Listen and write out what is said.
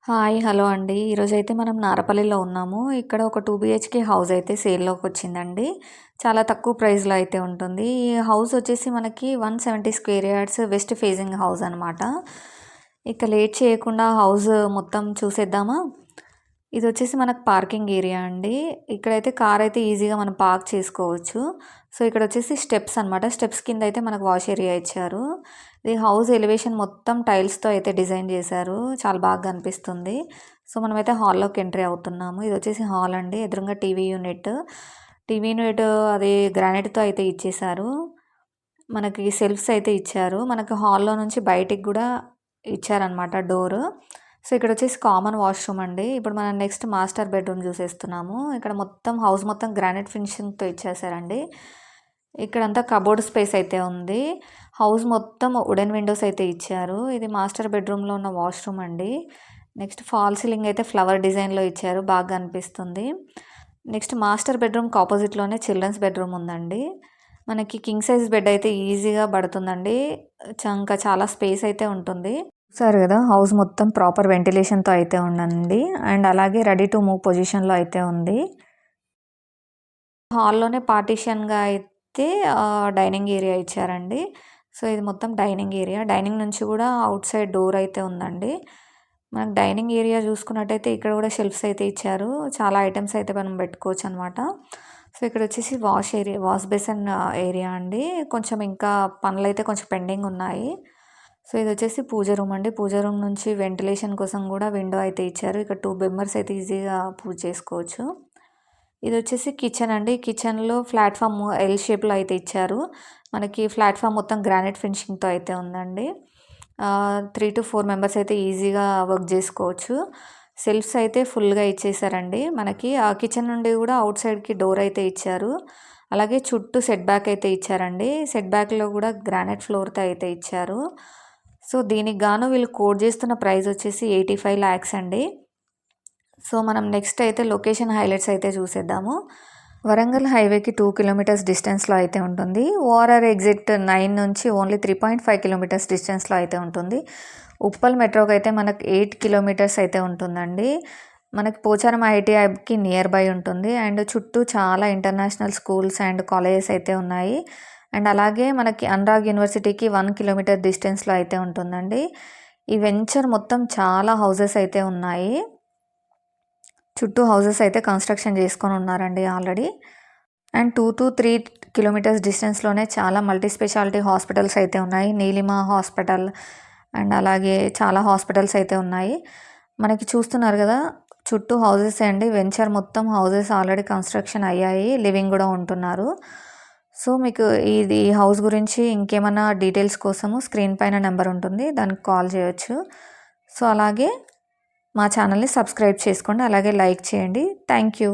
Hi. Hello అండి. ఈరోజైతే మనం నారపల్లిలో ఉన్నాము. ఇక్కడ ఒక 2 బీహెచ్‌కే హౌస్ అయితే సేల్‌లోకొచ్చిందండి. చాలా తక్కువ ప్రైస్‌లో అయితే ఉంటుంది. ఈ హౌస్ వచ్చేసి మనకి 170 square yards west facing house అనమాట. ఇక లేట్ చేయకుండా హౌస్ మొత్తం చూసేద్దామా? ఇదొచ్చేసి మనకు పార్కింగ్ ఏరియా అండి. ఇక్కడైతే కార్ అయితే ఈజీగా మనం పార్క్ చేసుకోవచ్చు. సో, ఇక్కడొచ్చేసి స్టెప్స్ అనమాట. స్టెప్స్ కిందయితే మనకు వాష్ ఏరియా ఇచ్చారు. ఇది హౌస్ ఎలివేషన్ మొత్తం టైల్స్‌తో అయితే డిజైన్ చేశారు. చాలా బాగా కనిపిస్తుంది. సో, మనమైతే హాల్లోకి ఎంట్రీ అవుతున్నాము. ఇదొచ్చేసి హాల్ అండి. ఎదురుంగా టీవీ యూనిట్. టీవీ యూనిట్ అది గ్రానైట్‌తో అయితే ఇచ్చేశారు. మనకి సెల్ఫ్స్ అయితే ఇచ్చారు. మనకు హాల్‌లో నుంచి బయటికి గూడా ఇచ్చారనమాట డోరు. సో, ఇక్కడొచ్చేసి కామన్ వాష్‌రూమ్ అండి. ఇప్పుడు మనం నెక్స్ట్ మాస్టర్ బెడ్‌రూమ్ చూసేస్తున్నాము. ఇక్కడ మొత్తం హౌస్ మొత్తం గ్రానైట్ ఫినిషింగ్‌తో ఇచ్చేశారండి. ఇక్కడంతా కబోర్డ్ స్పేస్ అయితే ఉంది. హౌస్ మొత్తం వుడెన్ విండోస్ అయితే ఇచ్చారు. ఇది మాస్టర్ బెడ్‌రూమ్‌లో ఉన్న వాష్‌రూమ్ అండి. నెక్స్ట్ ఫాల్ సీలింగ్ అయితే ఫ్లవర్ డిజైన్‌లో ఇచ్చారు. బాగా కనిపిస్తుంది. నెక్స్ట్ మాస్టర్ బెడ్‌రూమ్‌కి ఆపోజిట్‌లోనే చిల్డ్రన్స్ బెడ్‌రూమ్ ఉందండి. మనకి కింగ్ సైజ్ బెడ్ అయితే ఈజీగా పడుతుందండి. ఇంకా చాలా స్పేస్ అయితే ఉంటుంది. చూసారు కదా! హౌస్ మొత్తం ప్రాపర్ వెంటిలేషన్‌తో అయితే ఉందండి. అండ్ అలాగే రెడీ టు మూవ్ పొజిషన్‌లో అయితే ఉంది. హాల్లోనే పార్టిషన్‌గా అయితే డైనింగ్ ఏరియా ఇచ్చారండి. సో, ఇది మొత్తం డైనింగ్ ఏరియా. డైనింగ్ నుంచి కూడా ఔట్ సైడ్ డోర్ అయితే ఉందండి. మనకు డైనింగ్ ఏరియా చూసుకున్నట్టయితే ఇక్కడ కూడా షెల్ఫ్స్ అయితే ఇచ్చారు. చాలా ఐటెమ్స్ అయితే మనం పెట్టుకోవచ్చనమాట. సో, ఇక్కడొచ్చేసి వాష్ బేసిన్ ఏరియా అండి. కొంచెం ఇంకా పనులైతే కొంచెం పెండింగ్ ఉన్నాయి. సో, ఇదొచ్చేసి పూజ రూమ్ అండి. పూజ రూమ్ నుంచి వెంటిలేషన్ కోసం కూడా విండో అయితే ఇచ్చారు. ఇక్కడ 2 మెంబర్స్ అయితే ఈజీగా పూజ చేసుకోవచ్చు. ఇదొచ్చేసి కిచెన్ అండి. కిచెన్‌లో ప్లాట్‌ఫార్మ్ ఎల్ షేప్‌లో అయితే ఇచ్చారు. మనకి ప్లాట్‌ఫార్మ్ మొత్తం గ్రానైట్ ఫినిషింగ్‌తో అయితే ఉందండి. 3-4 మెంబర్స్ అయితే ఈజీగా వర్క్ జేసుకోవచ్చు. సెల్ఫ్స్ అయితే ఫుల్‌గా ఇచ్చేసారండి. మనకి ఆ కిచెన్ నుండి గూడా ఔట్ సైడ్‌కి డోర్ అయితే ఇచ్చారు. అలాగే చుట్టూ సెట్ బ్యాక్ అయితే ఇచ్చారండి. సెట్ బ్యాక్‌లో గూడా గ్రానైట్ ఫ్లోర్‌తో అయితే ఇచ్చారు. సో, దీనికి గాను వీళ్ళు కోట్ జేస్తున్న ప్రైస్ వచ్చేసి 85 లాక్స్ అండి. సో, మనం నెక్స్ట్ అయితే లొకేషన్ హైలైట్స్ అయితే చూసేద్దాము. వరంగల్ హైవేకి 2 కిలోమీటర్స్ డిస్టెన్స్‌లో అయితే ఉంటుంది. ఓఆర్ఆర్ ఎగ్జిట్ 9 నుంచి ఓన్లీ 3.5 కిలోమీటర్స్ డిస్టెన్స్‌లో అయితే ఉంటుంది. ఉప్పల్ మెట్రోకి అయితే మనకు 8 కిలోమీటర్స్ అయితే ఉంటుందండి. మనకి పోచారం ఐటీఐకి నియర్ బై ఉంటుంది. అండ్ చుట్టూ చాలా ఇంటర్నేషనల్ స్కూల్స్ అండ్ కాలేజెస్ అయితే ఉన్నాయి. అండ్ అలాగే మనకి అనురాగ్ యూనివర్సిటీకి 1 కిలోమీటర్ డిస్టెన్స్‌లో అయితే ఉంటుందండి. ఈ వెంచర్ మొత్తం చాలా హౌసెస్ అయితే ఉన్నాయి. చుట్టూ హౌసెస్ అయితే కన్స్ట్రక్షన్ చేసుకొని ఉన్నారండి ఆల్రెడీ. అండ్ 2-3 కిలోమీటర్స్ డిస్టెన్స్‌లోనే చాలా మల్టీ స్పెషాలిటీ హాస్పిటల్స్ అయితే ఉన్నాయి. నీలిమ హాస్పిటల్ అండ్ అలాగే చాలా హాస్పిటల్స్ అయితే ఉన్నాయి. మనకి చూస్తున్నారు కదా! చుట్టూ హౌసెసే అండి. వెంచర్ మొత్తం హౌసెస్ ఆల్రెడీ కన్స్ట్రక్షన్ అయ్యాయి. లివింగ్ కూడా ఉంటున్నారు. సో, మీకు ఈ హౌస్ గురించి ఇంకేమన్నా డీటెయిల్స్ కోసము స్క్రీన్ పైన నెంబర్ ఉంటుంది. దానికి కాల్ చేయొచ్చు. సో, అలాగే మా ఛానల్‌ని సబ్స్క్రైబ్ చేసుకోండి. అలాగే లైక్ చేయండి. Thank you.